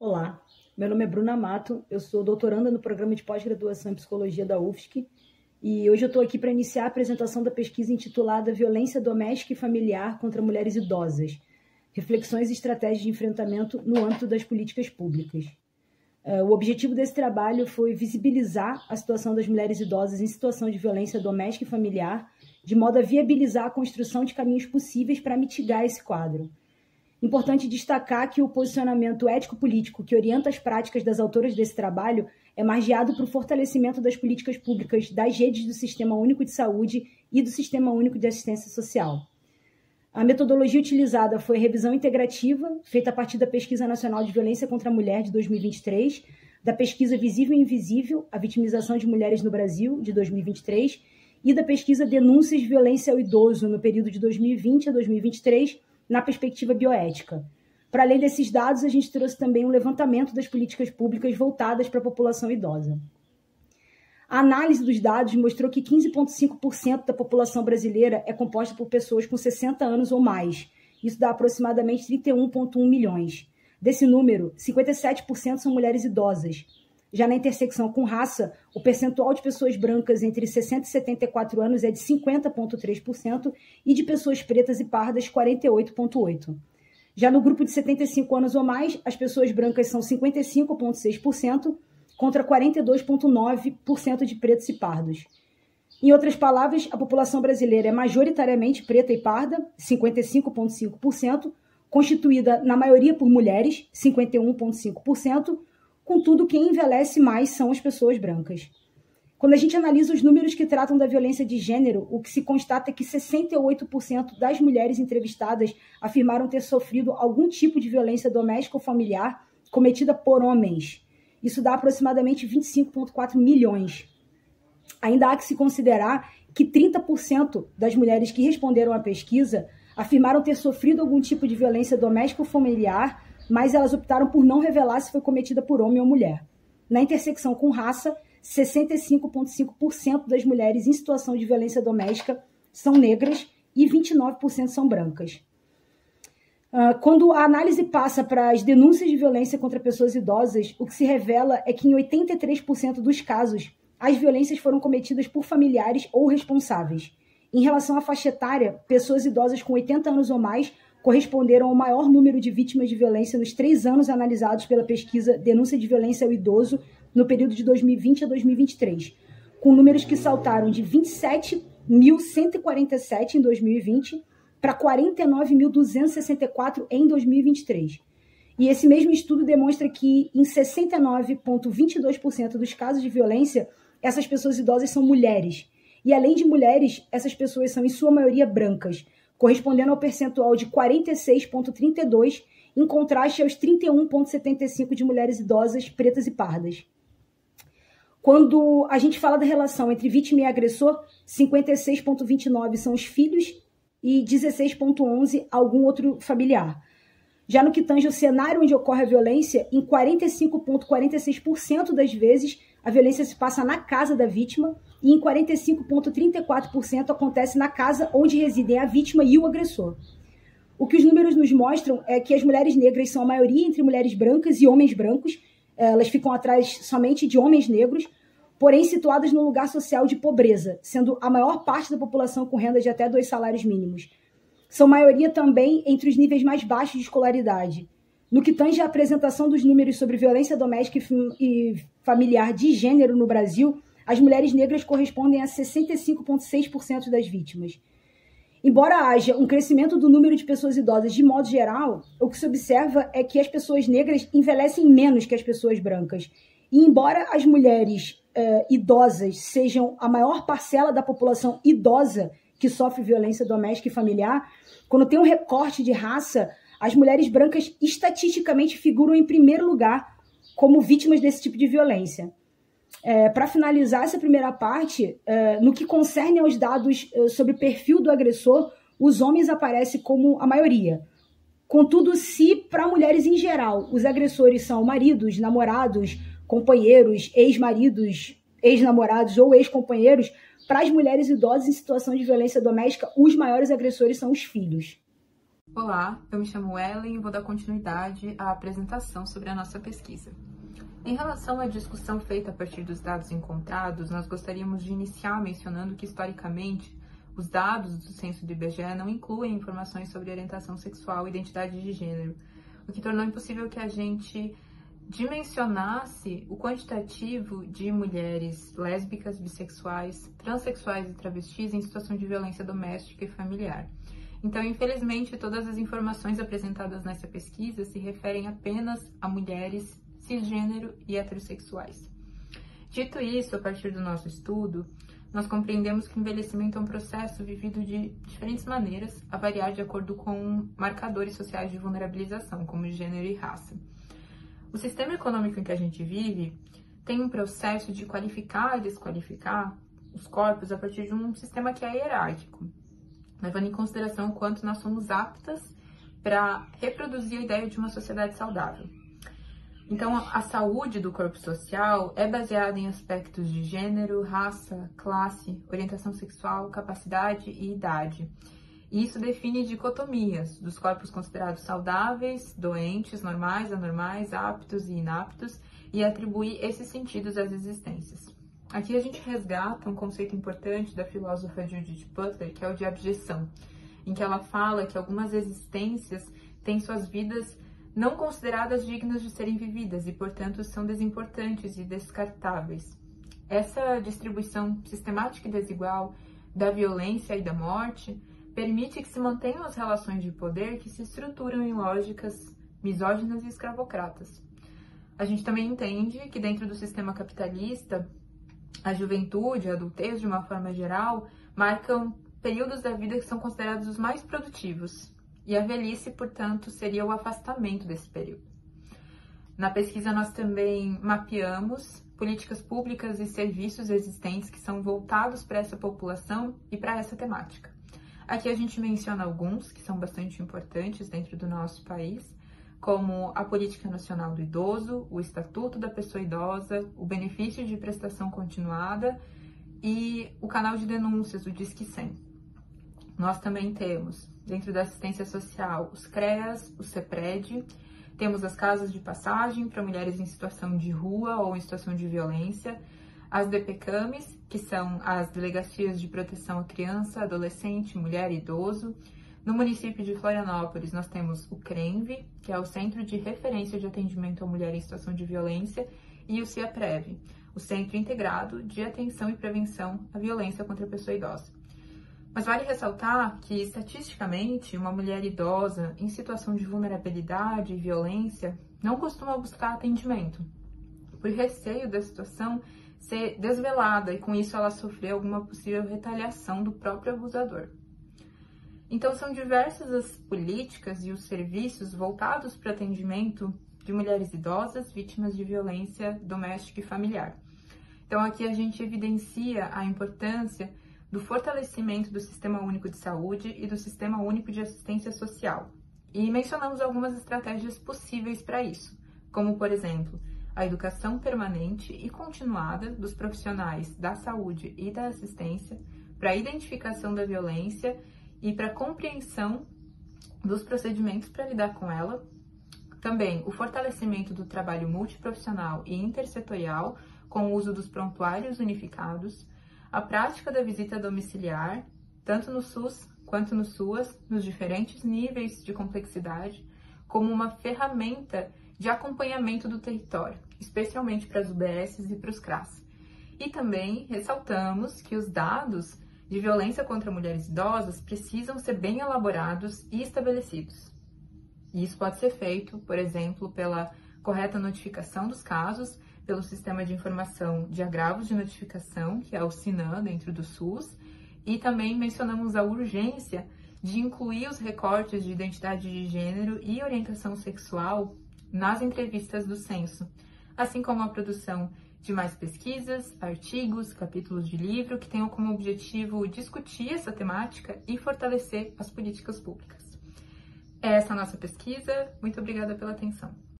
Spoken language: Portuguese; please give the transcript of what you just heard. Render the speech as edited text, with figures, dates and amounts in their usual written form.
Olá, meu nome é Bruna Mato, eu sou doutoranda no programa de pós-graduação em Psicologia da UFSC e hoje eu estou aqui para iniciar a apresentação da pesquisa intitulada Violência Doméstica e Familiar contra Mulheres Idosas, Reflexões e Estratégias de Enfrentamento no âmbito das políticas públicas. O objetivo desse trabalho foi visibilizar a situação das mulheres idosas em situação de violência doméstica e familiar, de modo a viabilizar a construção de caminhos possíveis para mitigar esse quadro. Importante destacar que o posicionamento ético-político que orienta as práticas das autoras desse trabalho é margeado para o fortalecimento das políticas públicas das redes do Sistema Único de Saúde e do Sistema Único de Assistência Social. A metodologia utilizada foi a revisão integrativa, feita a partir da Pesquisa Nacional de Violência contra a Mulher de 2023, da Pesquisa Visível e Invisível, a Vitimização de Mulheres no Brasil, de 2023, e da Pesquisa Denúncias de Violência ao Idoso, no período de 2020 a 2023, na perspectiva bioética. Para além desses dados, a gente trouxe também um levantamento das políticas públicas voltadas para a população idosa. A análise dos dados mostrou que 15,5% da população brasileira é composta por pessoas com 60 anos ou mais. Isso dá aproximadamente 31,1 milhões. Desse número, 57% são mulheres idosas. Já na intersecção com raça, o percentual de pessoas brancas entre 60 e 74 anos é de 50,3% e de pessoas pretas e pardas, 48,8%. Já no grupo de 75 anos ou mais, as pessoas brancas são 55,6%, contra 42,9% de pretos e pardos. Em outras palavras, a população brasileira é majoritariamente preta e parda, 55,5%, constituída na maioria por mulheres, 51,5%, contudo, quem envelhece mais são as pessoas brancas. Quando a gente analisa os números que tratam da violência de gênero, o que se constata é que 68% das mulheres entrevistadas afirmaram ter sofrido algum tipo de violência doméstica ou familiar cometida por homens. Isso dá aproximadamente 25,4 milhões. Ainda há que se considerar que 30% das mulheres que responderam à pesquisa afirmaram ter sofrido algum tipo de violência doméstica ou familiar, mas elas optaram por não revelar se foi cometida por homem ou mulher. Na intersecção com raça, 65,5% das mulheres em situação de violência doméstica são negras e 29% são brancas. Quando a análise passa para as denúncias de violência contra pessoas idosas, o que se revela é que em 83% dos casos, as violências foram cometidas por familiares ou responsáveis. Em relação à faixa etária, pessoas idosas com 80 anos ou mais corresponderam ao maior número de vítimas de violência nos 3 anos analisados pela pesquisa Denúncia de Violência ao Idoso no período de 2020 a 2023, com números que saltaram de 27.147 em 2020 para 49.264 em 2023. E esse mesmo estudo demonstra que em 69,22% dos casos de violência, essas pessoas idosas são mulheres. E além de mulheres, essas pessoas são em sua maioria brancas, correspondendo ao percentual de 46,32%, em contraste aos 31,75% de mulheres idosas, pretas e pardas. Quando a gente fala da relação entre vítima e agressor, 56,29% são os filhos e 16,11% algum outro familiar. Já no que tange ao cenário onde ocorre a violência, em 45,46% das vezes, a violência se passa na casa da vítima e em 45,34% acontece na casa onde residem a vítima e o agressor. O que os números nos mostram é que as mulheres negras são a maioria entre mulheres brancas e homens brancos, elas ficam atrás somente de homens negros, porém situadas no lugar social de pobreza, sendo a maior parte da população com renda de até 2 salários mínimos. São maioria também entre os níveis mais baixos de escolaridade. No que tange à apresentação dos números sobre violência doméstica e familiar de gênero no Brasil, as mulheres negras correspondem a 65,6% das vítimas. Embora haja um crescimento do número de pessoas idosas de modo geral, o que se observa é que as pessoas negras envelhecem menos que as pessoas brancas. E embora as mulheres idosas sejam a maior parcela da população idosa que sofre violência doméstica e familiar, quando tem um recorte de raça, as mulheres brancas estatisticamente figuram em primeiro lugar como vítimas desse tipo de violência. Para finalizar essa primeira parte, no que concerne aos dados sobre o perfil do agressor, os homens aparecem como a maioria. Contudo, se para mulheres em geral os agressores são maridos, namorados, companheiros, ex-maridos, ex-namorados ou ex-companheiros, para as mulheres idosas em situação de violência doméstica, os maiores agressores são os filhos. Olá, eu me chamo Ellen e vou dar continuidade à apresentação sobre a nossa pesquisa. Em relação à discussão feita a partir dos dados encontrados, nós gostaríamos de iniciar mencionando que, historicamente, os dados do censo do IBGE não incluem informações sobre orientação sexual e identidade de gênero, o que tornou impossível que a gente dimensionasse o quantitativo de mulheres lésbicas, bissexuais, transexuais e travestis em situação de violência doméstica e familiar. Então, infelizmente, todas as informações apresentadas nessa pesquisa se referem apenas a mulheres cisgênero e heterossexuais. Dito isso, a partir do nosso estudo, nós compreendemos que o envelhecimento é um processo vivido de diferentes maneiras, a variar de acordo com marcadores sociais de vulnerabilização, como gênero e raça. O sistema econômico em que a gente vive tem um processo de qualificar e desqualificar os corpos a partir de um sistema que é hierárquico, levando em consideração o quanto nós somos aptas para reproduzir a ideia de uma sociedade saudável. Então, a saúde do corpo social é baseada em aspectos de gênero, raça, classe, orientação sexual, capacidade e idade. E isso define dicotomias dos corpos considerados saudáveis, doentes, normais, anormais, aptos e inaptos, e atribui esses sentidos às existências. Aqui a gente resgata um conceito importante da filósofa Judith Butler, que é o de abjeção, em que ela fala que algumas existências têm suas vidas não consideradas dignas de serem vividas e, portanto, são desimportantes e descartáveis. Essa distribuição sistemática e desigual da violência e da morte permite que se mantenham as relações de poder que se estruturam em lógicas misóginas e escravocratas. A gente também entende que dentro do sistema capitalista, a juventude, a adultez, de uma forma geral, marcam períodos da vida que são considerados os mais produtivos, e a velhice, portanto, seria o afastamento desse período. Na pesquisa, nós também mapeamos políticas públicas e serviços existentes que são voltados para essa população e para essa temática. Aqui a gente menciona alguns que são bastante importantes dentro do nosso país, como a Política Nacional do Idoso, o Estatuto da Pessoa Idosa, o Benefício de Prestação Continuada e o canal de denúncias, o Disque 100. Nós também temos, dentro da assistência social, os CREAS, o CEPRED, temos as casas de passagem para mulheres em situação de rua ou em situação de violência, as DPCAMs, que são as Delegacias de Proteção à Criança, Adolescente, Mulher e Idoso. No município de Florianópolis, nós temos o CRENV, que é o Centro de Referência de Atendimento à Mulher em Situação de Violência, e o CIAPREV, o Centro Integrado de Atenção e Prevenção à Violência contra a Pessoa Idosa. Mas vale ressaltar que, estatisticamente, uma mulher idosa em situação de vulnerabilidade e violência não costuma buscar atendimento, por receio da situação ser desvelada e, com isso, ela sofrer alguma possível retaliação do próprio abusador. Então, são diversas as políticas e os serviços voltados para o atendimento de mulheres idosas vítimas de violência doméstica e familiar. Então, aqui a gente evidencia a importância do fortalecimento do Sistema Único de Saúde e do Sistema Único de Assistência Social. E mencionamos algumas estratégias possíveis para isso, como, por exemplo, a educação permanente e continuada dos profissionais da saúde e da assistência para a identificação da violência e para a compreensão dos procedimentos para lidar com ela. Também o fortalecimento do trabalho multiprofissional e intersetorial com o uso dos prontuários unificados, a prática da visita domiciliar, tanto no SUS quanto no SUAS, nos diferentes níveis de complexidade, como uma ferramenta de acompanhamento do território, especialmente para as UBSs e para os CRAS. E também ressaltamos que os dados de violência contra mulheres idosas precisam ser bem elaborados e estabelecidos. E isso pode ser feito, por exemplo, pela correta notificação dos casos, pelo Sistema de Informação de Agravos de Notificação, que é o SINAM, dentro do SUS, e também mencionamos a urgência de incluir os recortes de identidade de gênero e orientação sexual nas entrevistas do censo, assim como a produção de mais pesquisas, artigos, capítulos de livro que tenham como objetivo discutir essa temática e fortalecer as políticas públicas. Essa é a nossa pesquisa. Muito obrigada pela atenção.